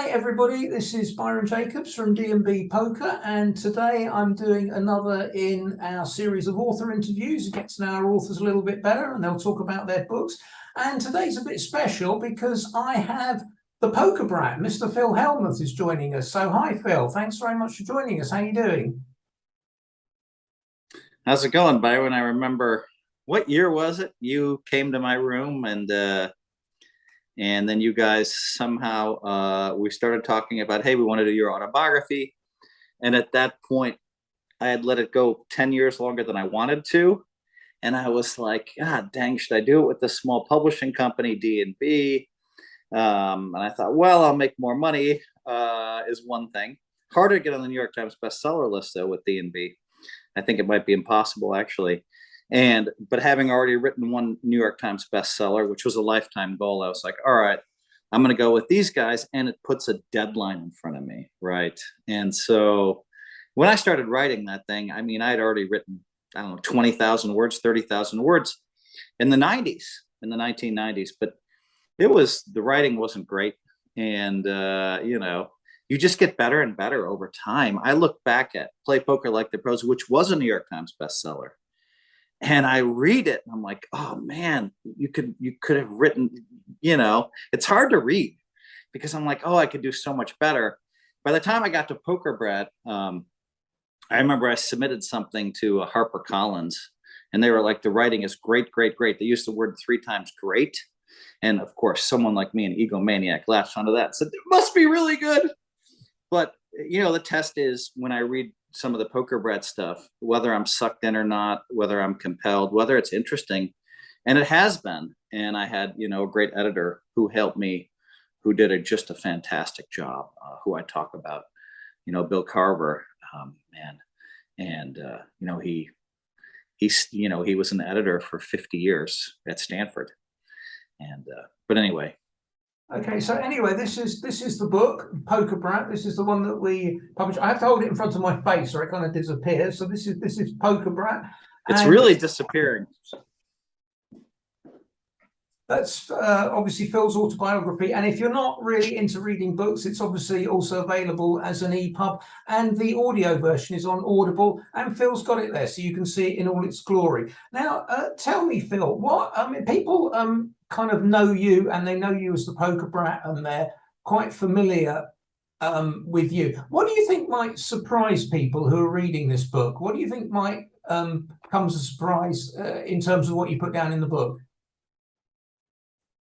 Hi everybody, this is Byron Jacobs from D&B Poker, and today I'm doing another in our series of author interviews, getting to know our authors a little bit better, and they'll talk about their books. And today's a bit special because I have the Poker Brat, Mr. Phil Hellmuth is joining us. So hi Phil, thanks very much for joining us. How are you doing? How's it going, Byron? I remember, what year was it? You came to my room and then you guys somehow we started talking about, hey, we want to do your autobiography. And at that point, I had let it go 10 years longer than I wanted to. And I was like, God dang, should I do it with this small publishing company, D&B? And I thought, well, I'll make more money is one thing. Harder to get on the New York Times bestseller list, though, with D&B. I think it might be impossible, actually. But having already written one New York Times bestseller, which was a lifetime goal, I was like, all right, I'm going to go with these guys. And it puts a deadline in front of me, right? And so when I started writing that thing, I mean, I'd already written, I don't know, 20,000 words, 30,000 words in the 90s, in the 1990s. But the writing wasn't great. And, you just get better and better over time. I look back at Play Poker Like the Pros, which was a New York Times bestseller. And I read it and I'm like, oh man, you could have written, it's hard to read because I'm like, oh, I could do so much better. By the time I got to Poker Brat, I remember I submitted something to HarperCollins and they were like, the writing is great, great, great. They used the word 3 times great. And of course, someone like me, an egomaniac, latched onto that and said, it must be really good. But, the test is when I read some of the Poker Brat stuff, whether I'm sucked in or not, whether I'm compelled, whether it's interesting. And it has been. And I had, a great editor who helped me, who did just a fantastic job, who I talk about, Bill Carver, man. And, he was an editor for 50 years at Stanford. And, but anyway. Okay, so anyway, this is the book, Poker Brat. This is the one that we published. I have to hold it in front of my face or it kind of disappears. So this is Poker Brat. It's really disappearing. That's obviously Phil's autobiography. And if you're not really into reading books, it's obviously also available as an EPUB. And the audio version is on Audible. And Phil's got it there, so you can see it in all its glory. Now, tell me, Phil, people kind of know you and they know you as the Poker Brat and they're quite familiar with you. What do you think might surprise people who are reading this book? What do you think might come as a surprise in terms of what you put down in the book?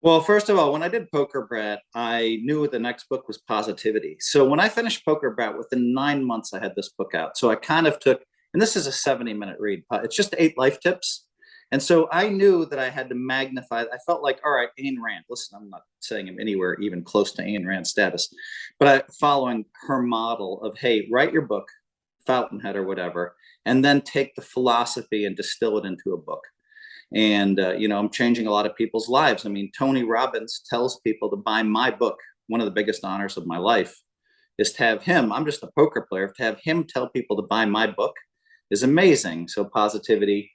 Well, first of all, when I did Poker Brat, I knew the next book was Positivity. So when I finished Poker Brat, within 9 months, I had this book out. So I kind of took, and this is a 70-minute read. It's just 8 life tips. And so I knew that I had to magnify. I felt like, all right, Ayn Rand. Listen, I'm not saying I'm anywhere even close to Ayn Rand's status, but following her model of, hey, write your book, Fountainhead or whatever, and then take the philosophy and distill it into a book. And, I'm changing a lot of people's lives. I mean, Tony Robbins tells people to buy my book. One of the biggest honors of my life is to have him. I'm just a poker player. To have him tell people to buy my book is amazing. So Positivity,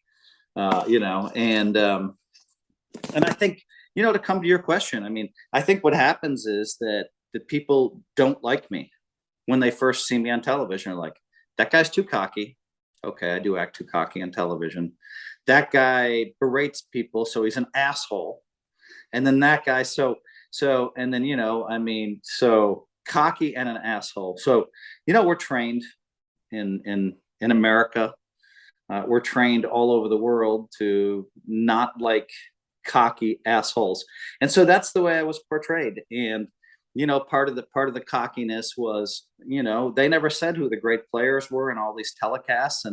and I think, to come to your question, I mean, I think what happens is that people don't like me when they first see me on television. They're like, that guy's too cocky. Okay, I do act too cocky on television. That guy berates people, so he's an asshole. And then that guy, so cocky and an asshole. So, we're trained in America. We're trained all over the world to not like cocky assholes. And so that's the way I was portrayed. And, part of the cockiness was, they never said who the great players were in all these telecasts.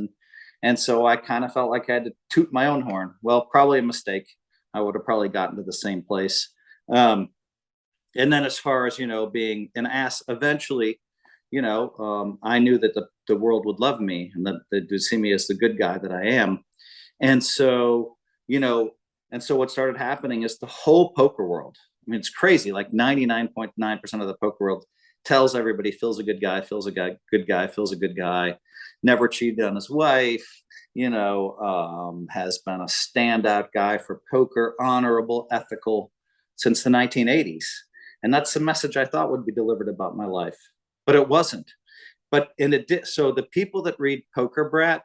And so I kind of felt like I had to toot my own horn. Well, probably a mistake. I would have probably gotten to the same place. And then as far as, being an ass, eventually, I knew that the world would love me and that they'd see me as the good guy that I am. And so, what started happening is the whole poker world. I mean, it's crazy. Like 99.9% of the poker world tells everybody Phil's a good guy, Phil's a good guy, Phil's a good guy, never cheated on his wife, has been a standout guy for poker, honorable, ethical since the 1980s. And that's the message I thought would be delivered about my life, but it wasn't. But in it did. So the people that read Poker Brat,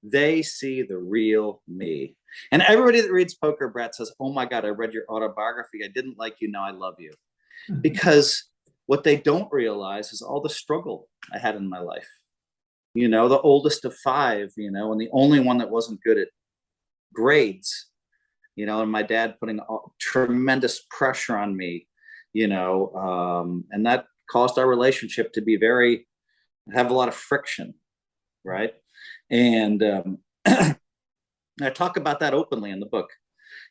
they see the real me. And everybody that reads Poker Brat says, oh my God, I read your autobiography. I didn't like you. Now I love you. Because what they don't realize is all the struggle I had in my life. You know, the oldest of 5, you know, and the only one that wasn't good at grades, you know, and my dad putting tremendous pressure on me, you know, and that caused our relationship to be have a lot of friction, right? And I talk about that openly in the book.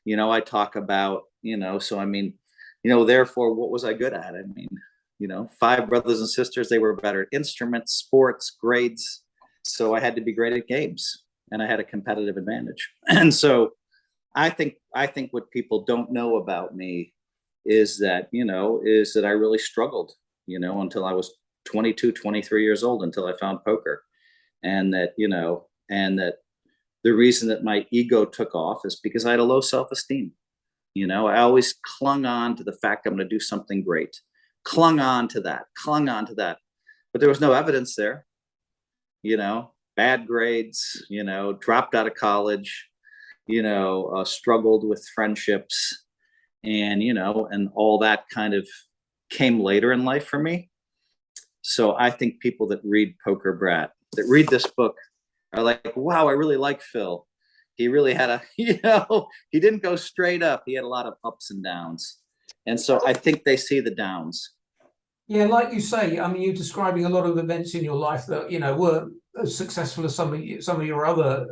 You know, I talk about, you know, so I mean, you know, therefore, what was I good at? I mean, you know, 5 brothers and sisters, they were better at instruments, sports, grades. So I had to be great at games, and I had a competitive advantage. And so I think what people don't know about me is that I really struggled, you know, until I was 22, 23 years old, until I found poker. And that, you know, and that the reason that my ego took off is because I had a low self-esteem. You know, I always clung on to the fact I'm going to do something great, clung on to that, but there was no evidence there. You know, bad grades, you know, dropped out of college, you know, struggled with friendships, and, you know, and all that kind of came later in life for me. So I think people that read Poker Brat, that read this book, are like, wow, I really like Phil. He really had a, you know, he didn't go straight up. He had a lot of ups and downs. And so I think they see the downs. Yeah, like you say, I mean, you're describing a lot of events in your life that, you know, were as successful as some of your other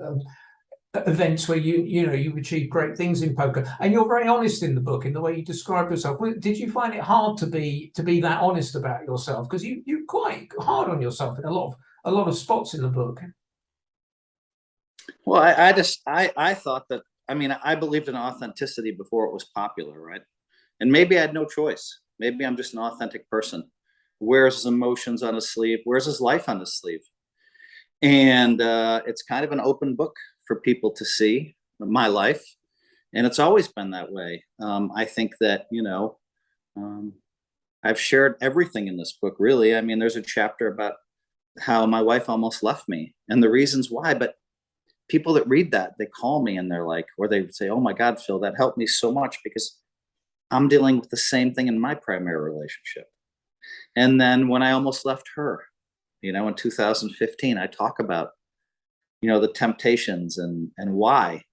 events where you've achieved great things in poker, and you're very honest in the book in the way you describe yourself. Did you find it hard to be that honest about yourself? Because you're quite hard on yourself in a lot of spots in the book. Well, I thought that, I mean, I believed in authenticity before it was popular, right? And maybe I had no choice. Maybe I'm just an authentic person. Wears his emotions on his sleeve, wears his life on his sleeve. And it's kind of an open book for people to see my life. And it's always been that way. I think that, you know, I've shared everything in this book, really. I mean, there's a chapter about how my wife almost left me and the reasons why. But people that read that, they call me and they're like, or they say, oh my God, Phil, that helped me so much, because I'm dealing with the same thing in my primary relationship. And then when I almost left her, you know, in 2015, I talk about, you know, the temptations and why,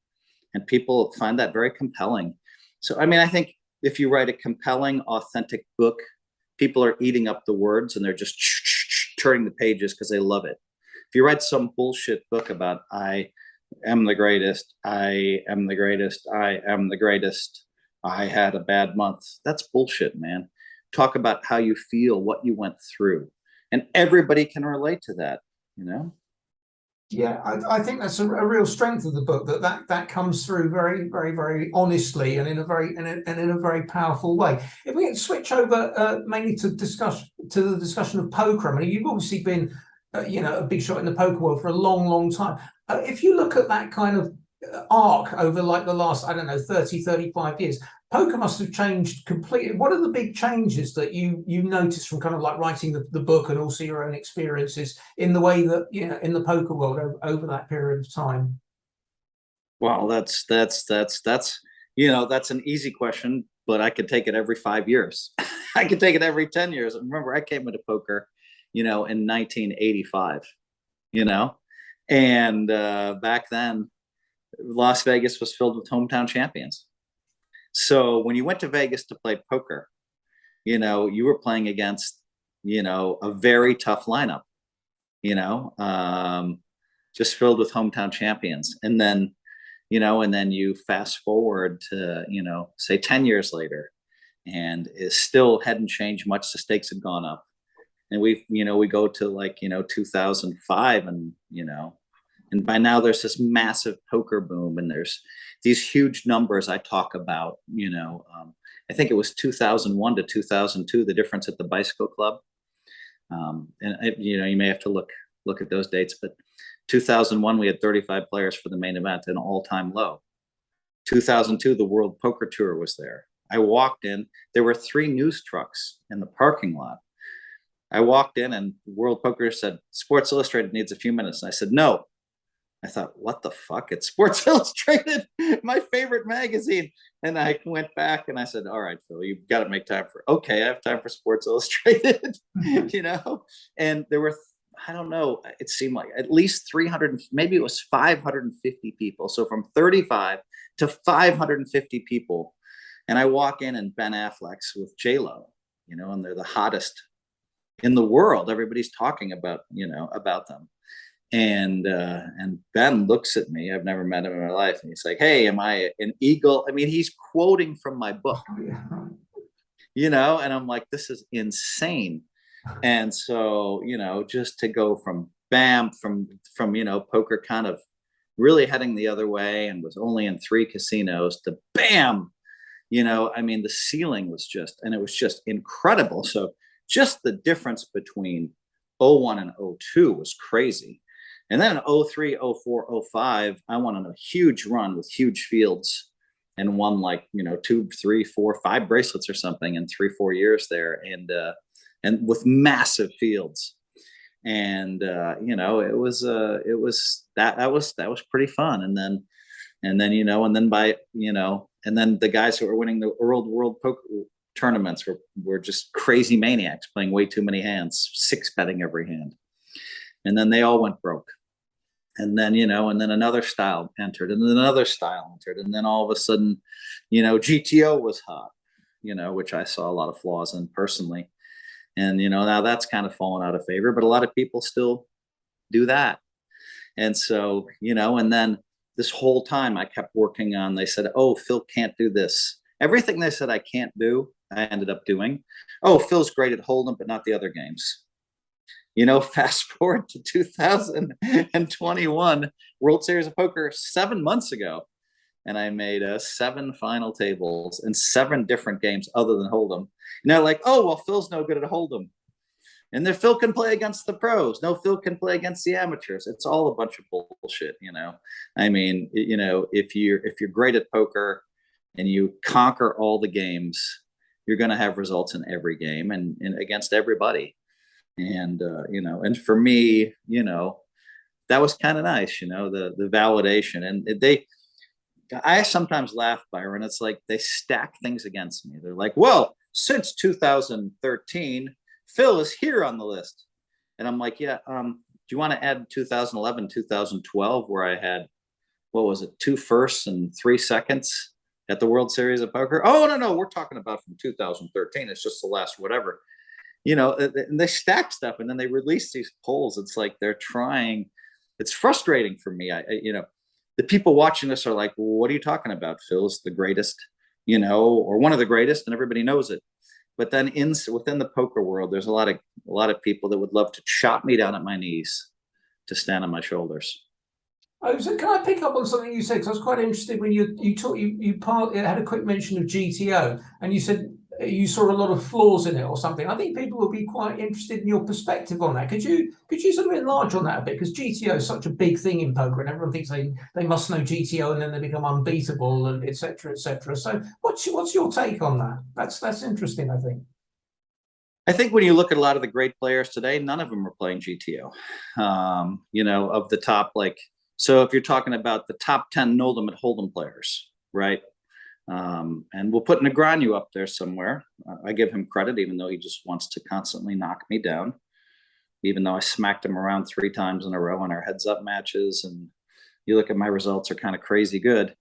and people find that very compelling. So, I mean, I think if you write a compelling, authentic book, people are eating up the words and they're just turning the pages because they love it. If you write some bullshit book about I am the greatest, I am the greatest, I am the greatest, I had a bad month, that's bullshit, man. Talk about how you feel, what you went through, and everybody can relate to that, you know. Yeah, I think that's a real strength of the book, that comes through very, very, very honestly and in a very powerful way. If we can switch over mainly to the discussion of poker, I mean, you've obviously been you know, a big shot in the poker world for a long, long time. If you look at that kind of arc over like the last, I don't know, 30, 35 years, poker must have changed completely. What are the big changes that you noticed from kind of like writing the book and also your own experiences in the way that, you know, in the poker world over that period of time? Well, that's you know, that's an easy question, but I could take it every 5 years. I could take it every 10 years. And remember, I came into poker, you know, in 1985, you know, and back then Las Vegas was filled with hometown champions. So when you went to Vegas to play poker, you know, you were playing against, you know, a very tough lineup, you know, just filled with hometown champions. And then, you know, and then you fast forward to, you know, say 10 years later, and it still hadn't changed much. The stakes had gone up. And you know, we go to like, you know, 2005, and, you know, and by now there's this massive poker boom, and there's these huge numbers I talk about, you know. I think it was 2001 to 2002, the difference at the Bicycle Club. You know, you may have to look at those dates, but 2001, we had 35 players for the main event, an all-time low. 2002, the World Poker Tour was there. I walked in, there were 3 news trucks in the parking lot. I walked in and World Poker said, Sports Illustrated needs a few minutes. And I said, no. I thought, what the fuck? It's Sports Illustrated, my favorite magazine. And I went back and I said, all right, Phil, you've got to make time for, okay, I have time for Sports Illustrated, you know? And there were, I don't know, it seemed like at least 300, maybe it was 550 people. So from 35 to 550 people. And I walk in and Ben Affleck's with J-Lo, you know, and they're the hottest in the world. Everybody's talking about, you know, about them. And Ben looks at me. I've never met him in my life. And he's like, hey, am I an eagle? I mean, he's quoting from my book, you know, and I'm like, this is insane. And so, you know, just to go from bam, from, you know, poker kind of really heading the other way and was only in 3 casinos to bam, you know, I mean, the ceiling was just, and it was just incredible. So just the difference between 01 and 02 was crazy. And then in 03, 04, 05, I went on a huge run with huge fields and won like, you know, 2, 3, 4, 5 bracelets or something in 3, 4 years there. And with massive fields. And, you know, it was that was pretty fun. And then, you know, and then by, you know, and then the guys who were winning the world poker tournaments were just crazy maniacs playing way too many hands, 6-betting every hand. And then they all went broke. And then, you know, and then another style entered, and then another style entered. And then all of a sudden, you know, GTO was hot, you know, which I saw a lot of flaws in personally. And, you know, now that's kind of fallen out of favor, but a lot of people still do that. And so, you know, and then this whole time I kept working on, they said, oh, Phil can't do this. Everything they said I can't do, I ended up doing. Oh, Phil's great at Hold'em, but not the other games. You know, fast forward to 2021, World Series of Poker 7 months ago. And I made 7 final tables in 7 different games other than Hold'em. And they're like, oh, well, Phil's no good at Hold'em. And then Phil can play against the pros. No, Phil can play against the amateurs. It's all a bunch of bullshit, you know. I mean, you know, if you're great at poker and you conquer all the games, you're going to have results in every game and against everybody. And, you know, and for me, you know, that was kind of nice, you know, the validation. And I sometimes laugh, Byron. It's like they stack things against me. They're like, well, since 2013, Phil is here on the list. And I'm like, yeah, do you want to add 2011, 2012, where I had, what was it, 2 firsts and 3 seconds at the World Series of Poker? Oh, no, we're talking about from 2013. It's just the last whatever. You know, and they stack stuff and then they release these polls. It's like they're trying. It's frustrating for me. You know, the people watching this are like, well, what are you talking about? Phil's the greatest, you know, or one of the greatest, and everybody knows it. But then within the poker world, there's a lot of people that would love to chop me down at my knees to stand on my shoulders. Oh, so can I pick up on something you said? Because I was quite interested when you had a quick mention of GTO, and you said you saw a lot of flaws in it or something. I think people will be quite interested in your perspective on that. Could you sort of enlarge on that a bit? Because GTO is such a big thing in poker, and everyone thinks they must know GTO, and then they become unbeatable, and et cetera, et cetera. So what's your take on that? That's interesting, I think. I think when you look at a lot of the great players today, none of them are playing GTO. You know, of the top, like, so if you're talking about the top 10 Hold'em players, right? And we'll put Negreanu up there somewhere. I give him credit, even though he just wants to constantly knock me down, even though I smacked him around 3 times in a row in our heads up matches. And you look at my results are kind of crazy good.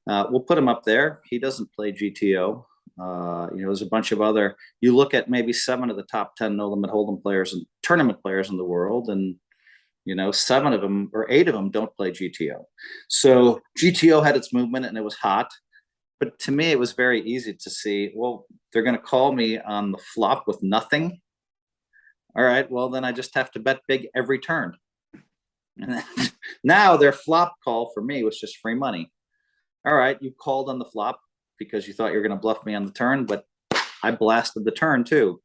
We'll put him up there. He doesn't play GTO. You know, there's a bunch of other, you look at maybe 7 of the top 10 Hold'em players and tournament players in the world, and you know, 7 of them or 8 of them don't play GTO. So GTO had its movement and it was hot. But to me, it was very easy to see, well, they're going to call me on the flop with nothing. All right, well, then I just have to bet big every turn. And now their flop call for me was just free money. All right, you called on the flop because you thought you were going to bluff me on the turn, but I blasted the turn too.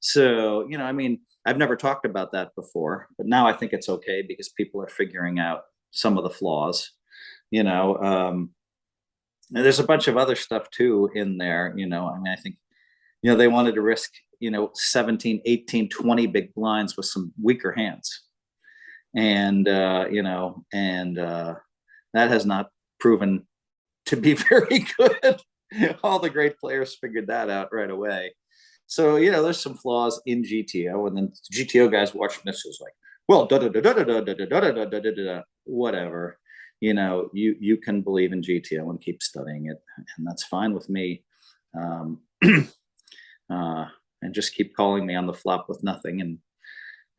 So, you know, I mean, I've never talked about that before, but now I think it's okay because people are figuring out some of the flaws, you know. And there's a bunch of other stuff too in there, I mean, I think, they wanted to risk, 17, 18, 20 big blinds with some weaker hands. And, that has not proven to be very good. All the great players figured that out right away. So, there's some flaws in GTO, and then GTO guys watching this is like, well, whatever. You can believe in GTO and keep studying it, and that's fine with me. And just keep calling me on the flop with nothing, and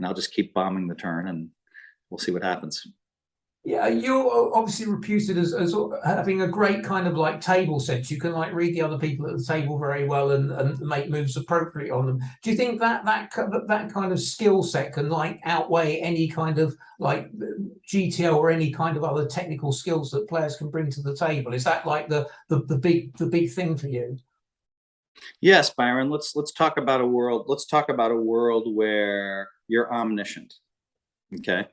I'll just keep bombing the turn, and we'll see what happens. Yeah, you're obviously reputed as having a great kind of like table sense. You can like read the other people at the table very well and make moves appropriately on them. Do you think that kind of skill set can like outweigh any kind of like GTO or any kind of other technical skills that players can bring to the table? Is that like the big thing for you? Yes, Byron. Let's talk about a world. Let's talk about a world where you're omniscient. Okay.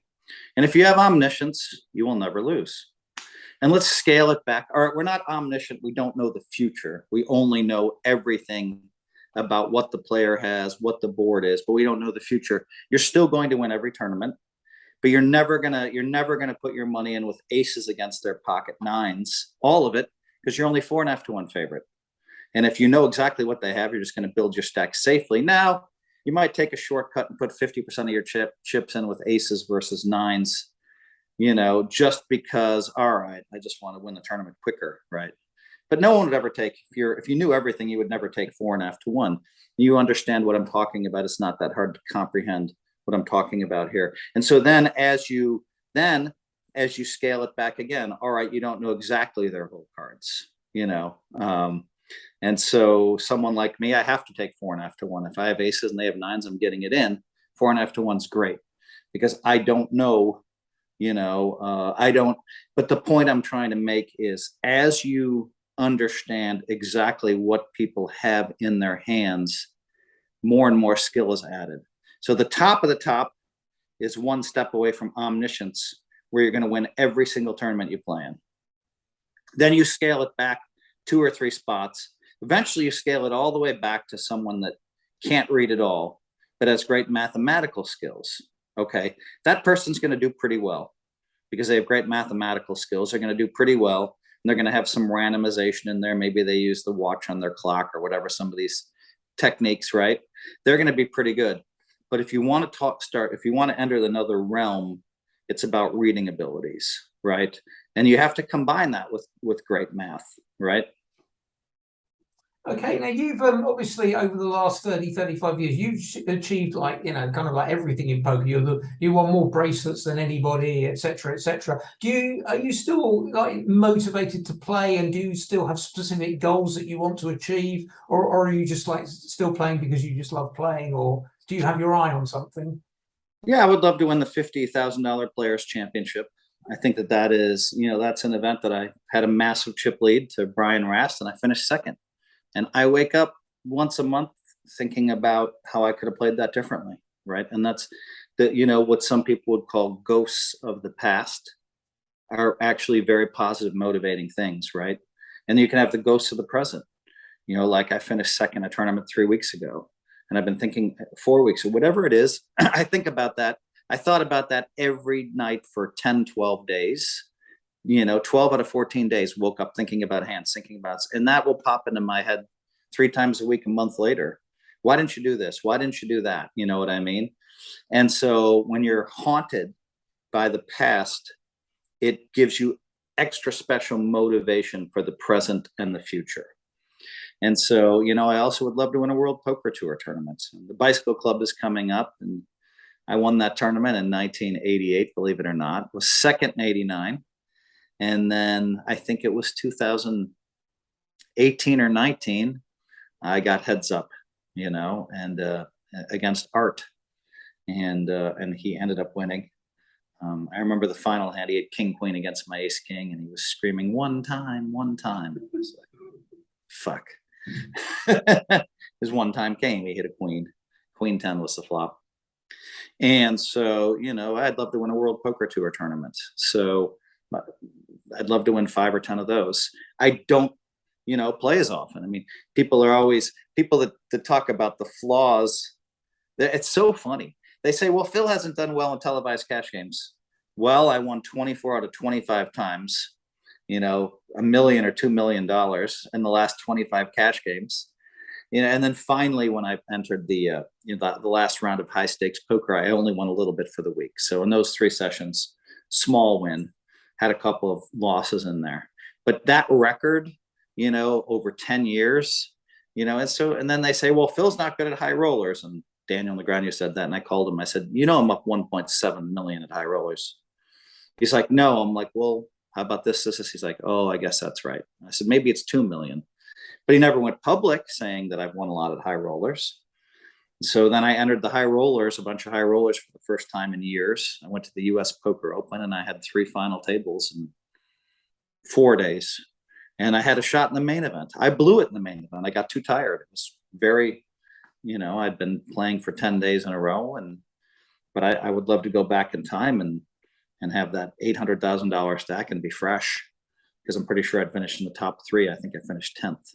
And if you have omniscience, you will never lose. And let's scale it back. All right, we're not omniscient. We don't know the future. We only know everything about what the player has, what the board is, but we don't know the future. You're still going to win every tournament, but you're never gonna put your money in with aces against their pocket nines, all of it, because you're only 4.5 to 1 favorite. And if you know exactly what they have, you're just going to build your stack safely. Now, you might take a shortcut and put 50% of your chips in with aces versus nines, just because, all right, I just want to win the tournament quicker, right? But no one would ever take, if you knew everything, you would never take 4.5 to 1. You understand what I'm talking about. It's not that hard to comprehend what I'm talking about here. And so then as you scale it back again, all right, you don't know exactly their whole cards, and so someone like me, I have to take 4.5 to 1. If I have aces and they have nines, I'm getting it in. 4.5 to 1's great because I don't know, I don't. But the point I'm trying to make is as you understand exactly what people have in their hands, more and more skill is added. So the top of the top is one step away from omniscience, where you're going to win every single tournament you play in. Then you scale it back 2 or 3 spots. Eventually, you scale it all the way back to someone that can't read at all, but has great mathematical skills. Okay, that person's going to do pretty well because they have great mathematical skills. They're going to do pretty well, and they're going to have some randomization in there. Maybe they use the watch on their clock or whatever, some of these techniques, right? They're going to be pretty good. But if you want to if you want to enter another realm, it's about reading abilities, right? And you have to combine that with great math, right? Okay, now you've obviously over the last 30, 35 years, you've achieved like, kind of like everything in poker. You won more bracelets than anybody, etc., etc. Are you still like motivated to play, and do you still have specific goals that you want to achieve, or are you just like still playing because you just love playing, or do you have your eye on something? Yeah, I would love to win the $50,000 Players Championship. I think that is, that's an event that I had a massive chip lead to Brian Rast, and I finished second. And I wake up once a month thinking about how I could have played that differently, right? And that's what some people would call ghosts of the past are actually very positive, motivating things, right? And you can have the ghosts of the present. Like I finished second a tournament 3 weeks ago, and I've been thinking 4 weeks or whatever it is. I think about that. I thought about that every night for 10, 12 days. 12 out of 14 days, woke up thinking about hands, and that will pop into my head 3 times a week, a month later. Why didn't you do this? Why didn't you do that? You know what I mean? And so when you're haunted by the past, it gives you extra special motivation for the present and the future. And so, I also would love to win a World Poker Tour tournament. The Bicycle Club is coming up, and I won that tournament in 1988, believe it or not. Was second in 89. And then I think it was 2018 or 19, I got heads up, and against Art, and he ended up winning. I remember the final hand. He had King Queen against my Ace King, and he was screaming one time. It was like, fuck. His one time came. He hit a queen. Queen 10 was the flop. And so, I'd love to win a World Poker Tour tournament. So I'd love to win 5 or 10 of those. I don't, play as often. I mean, people that talk about the flaws. It's so funny. They say, well, Phil hasn't done well in televised cash games. Well, I won 24 out of 25 times, $1 million or $2 million in the last 25 cash games. And then finally, when I entered the last round of high stakes poker, I only won a little bit for the week. So in those 3 sessions, small win, had a couple of losses in there. But that record, over 10 years, and then they say, well, Phil's not good at high rollers. And Daniel Negreanu said that, and I called him. I said, I'm up 1.7 million at high rollers. He's like, no. I'm like, well, how about this? He's like, oh, I guess that's right. I said, maybe it's 2 million. But he never went public saying that I've won a lot at high rollers. So then I entered the high rollers, a bunch of high rollers for the first time in years. I went to the US Poker Open, and I had 3 final tables in 4 days. And I had a shot in the main event. I blew it in the main event. I got too tired. It was very, I'd been playing for 10 days in a row, but I would love to go back in time and have that $800,000 stack and be fresh, because I'm pretty sure I'd finished in the top 3. I think I finished 10th.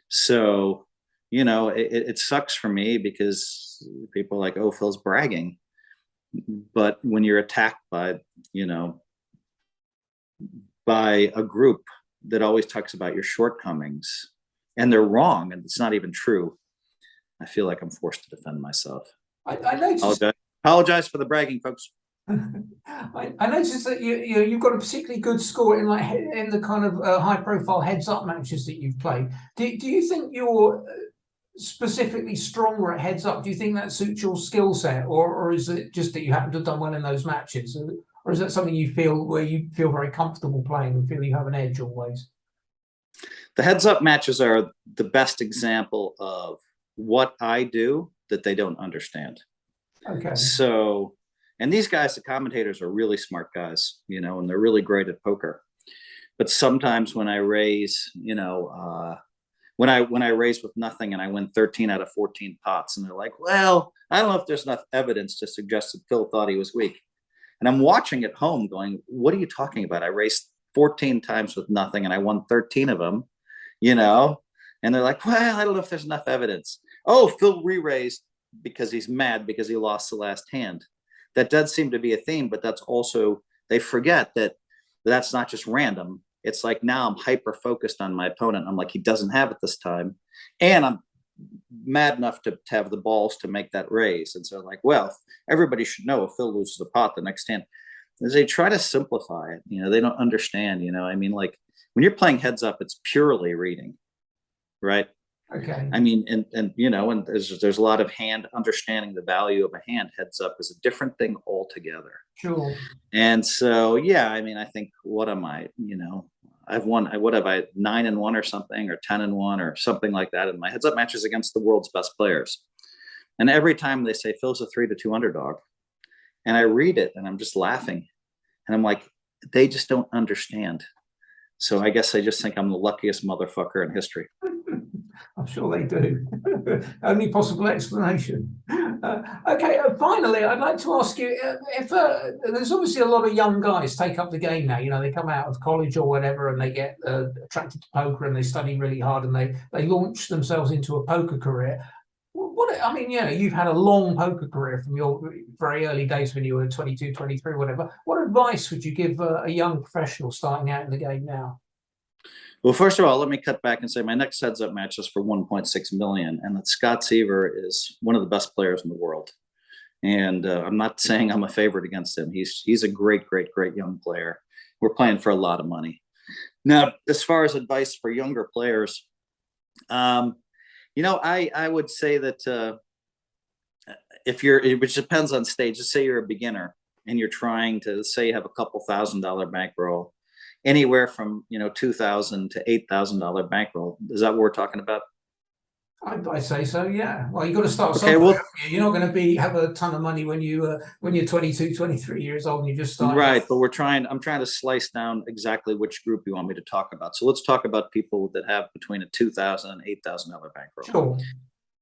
So, it sucks for me because people are like, oh, Phil's bragging. But when you're attacked by a group that always talks about your shortcomings, and they're wrong, and it's not even true, I feel like I'm forced to defend myself. I noticed. Apologize for the bragging, folks. I noticed that you've got a particularly good score in the kind of high-profile heads-up matches that you've played. Do you think you're specifically stronger at heads-up? Do you think that suits your skill set, or is it just that you happen to have done well in those matches, or is that something you feel very comfortable playing and feel you have an edge always? The heads-up matches are the best example of what I do that they don't understand. Okay. So. And these guys, the commentators, are really smart guys, and they're really great at poker. But sometimes when I raise, when I raise with nothing and I win 13 out of 14 pots, and they're like, well, I don't know if there's enough evidence to suggest that Phil thought he was weak. And I'm watching at home going, what are you talking about? I raced 14 times with nothing and I won 13 of them, and they're like, well, I don't know if there's enough evidence. Oh, Phil re-raised because he's mad because he lost the last hand. That does seem to be a theme, but that's also, they forget that that's not just random. It's like, now I'm hyper focused on my opponent. I'm like, he doesn't have it this time. And I'm mad enough to have the balls to make that raise. And so like, well, everybody should know if Phil loses a pot the next hand. As they try to simplify it, they don't understand, I mean, like when you're playing heads up, it's purely reading, right? Okay. I mean, and there's a lot of hand understanding the value of a hand. Heads up is a different thing altogether. Sure. And so, yeah, I mean, I think, what am I, I've won, what have I, 9-1 or something, or 10-1 or something like that in my heads up matches against the world's best players. And every time they say Phil's a 3-2 underdog, and I read it and I'm just laughing, and I'm like, they just don't understand. So I guess I just think I'm the luckiest motherfucker in history. I'm sure they do. Only possible explanation. Okay, finally, I'd like to ask you if there's obviously a lot of young guys take up the game now. They come out of college or whatever, and they get attracted to poker, and they study really hard, and they launch themselves into a poker career. You've had a long poker career from your very early days when you were 22, 23, whatever. What advice would you give a young professional starting out in the game now? Well, first of all, let me cut back and say my next heads up match is for 1.6 million, and that Scott Seaver is one of the best players in the world. And I'm not saying I'm a favorite against him. He's a great, great, great young player. We're playing for a lot of money. Now, as far as advice for younger players, I would say that which depends on stage. Just say you're a beginner and you're trying to, say you have a couple $1,000 bankroll, anywhere from $2,000 to $8,000 bankroll. Is that what we're talking about? I say so, yeah. Well, you've got to start somewhere. Well, you're not going to have a ton of money when you're 22, 23 years old and you just start. Right, but I'm trying to slice down exactly which group you want me to talk about. So let's talk about people that have between a $2,000 and $8,000 bankroll. Sure.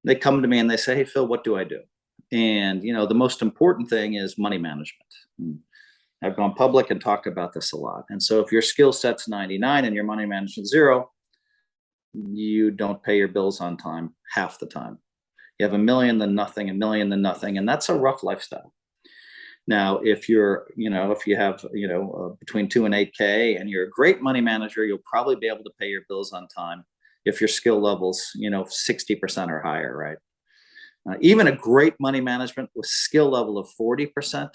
They come to me and they say, hey, Phil, what do I do? And, the most important thing is money management. I've gone public and talked about this a lot. And so if your skill set's 99 and your money management 0, you don't pay your bills on time half the time. You have $1 million, then nothing, $1 million, then nothing. And that's a rough lifestyle. Now, if you're, if you have, between 2 and 8K and you're a great money manager, you'll probably be able to pay your bills on time if your skill level's, 60% or higher, right? Even a great money management with skill level of 40%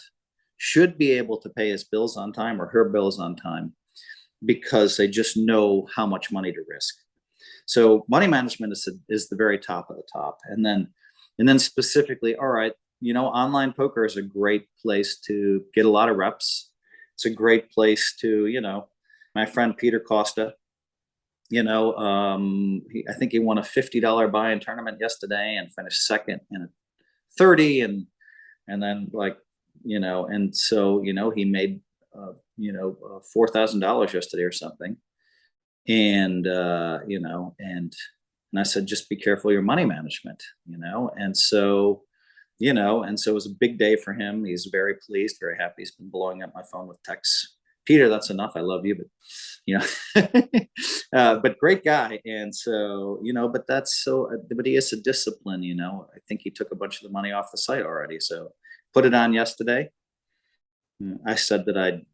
should be able to pay his bills on time or her bills on time because they just know how much money to risk. So money management is the very top of the top. And then specifically, all right, online poker is a great place to get a lot of reps. It's a great place to, my friend Peter Costa, I think he won a $50 buy-in tournament yesterday and finished second in a 30 and then and so, he made, $4,000 yesterday or something. And, and I said, just be careful of your money management, and so, and so it was a big day for him. He's very pleased, very happy. He's been blowing up my phone with texts. Peter, that's enough. I love you, but, but great guy. And so, but he is a discipline, I think he took a bunch of the money off the site already. So put it on yesterday. I said that I'd,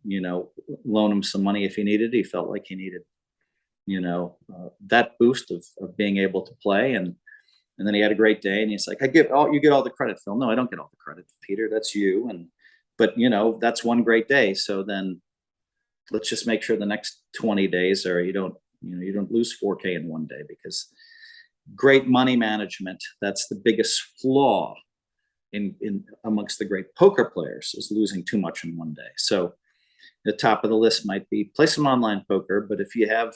loan him some money if he needed. He felt like he needed, that boost of being able to play. And then he had a great day and he's like, you get all the credit, Phil. No, I don't get all the credit, Peter, that's you. But that's one great day. So then let's just make sure the next 20 days you don't lose 4K in one day, because great money management, that's the biggest flaw in amongst the great poker players, is losing too much in one day. So the top of the list might be play some online poker, but if you have,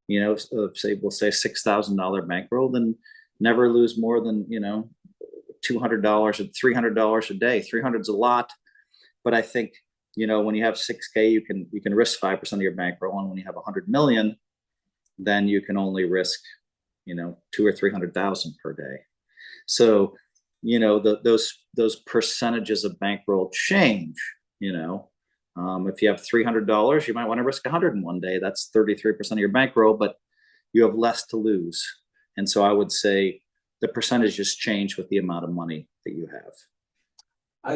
we'll say $6,000 bankroll, then never lose more than, $200 and $300 a day. 300's a lot, but I think, when you have 6K, you can risk 5% of your bankroll, and when you have 100 million, then you can only risk, 200,000 or 300,000 per day. So, those percentages of bankroll change. If you have $300, you might want to risk 100 in one day. That's 33% of your bankroll, but you have less to lose. And so I would say the percentages change with the amount of money that you have.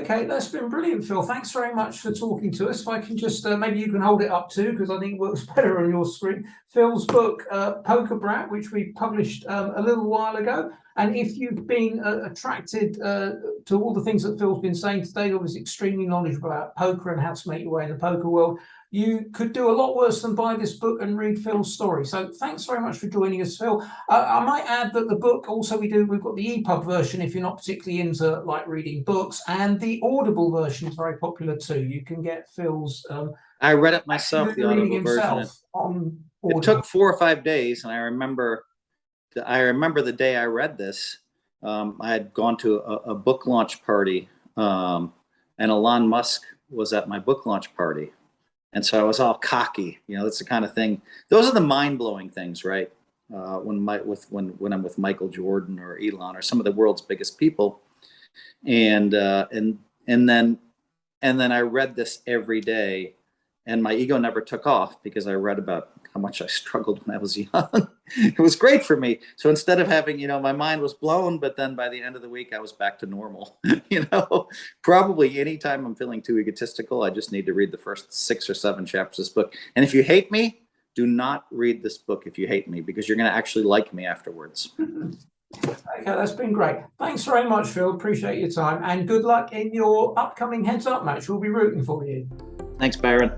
Okay, that's been brilliant, Phil. Thanks very much for talking to us. If I can just, maybe you can hold it up too, because I think it works better on your screen. Phil's book, Poker Brat, which we published a little while ago. And if you've been attracted to all the things that Phil's been saying today, obviously extremely knowledgeable about poker and how to make your way in the poker world, you could do a lot worse than buy this book and read Phil's story. So thanks very much for joining us, Phil. I might add that the book also we've got the EPUB version if you're not particularly into reading books, and the Audible version is very popular too. You can get Phil's. I read it myself, the Audible version. On it took 4 or 5 days, and I remember the day I read this. I had gone to a book launch party, and Elon Musk was at my book launch party. And so I was all cocky, that's the kind of thing. Those are the mind-blowing things, right? When I'm with Michael Jordan or Elon or some of the world's biggest people, and then I read this every day, and my ego never took off because I read about how much I struggled when I was young. It was great for me. So instead of having, my mind was blown, but then by the end of the week, I was back to normal. Probably anytime I'm feeling too egotistical, I just need to read the first 6 or 7 chapters of this book. And if you hate me, do not read this book if you hate me, because you're going to actually like me afterwards. Okay, that's been great. Thanks very much, Phil. Appreciate your time, and good luck in your upcoming heads up match. We'll be rooting for you. Thanks, Byron.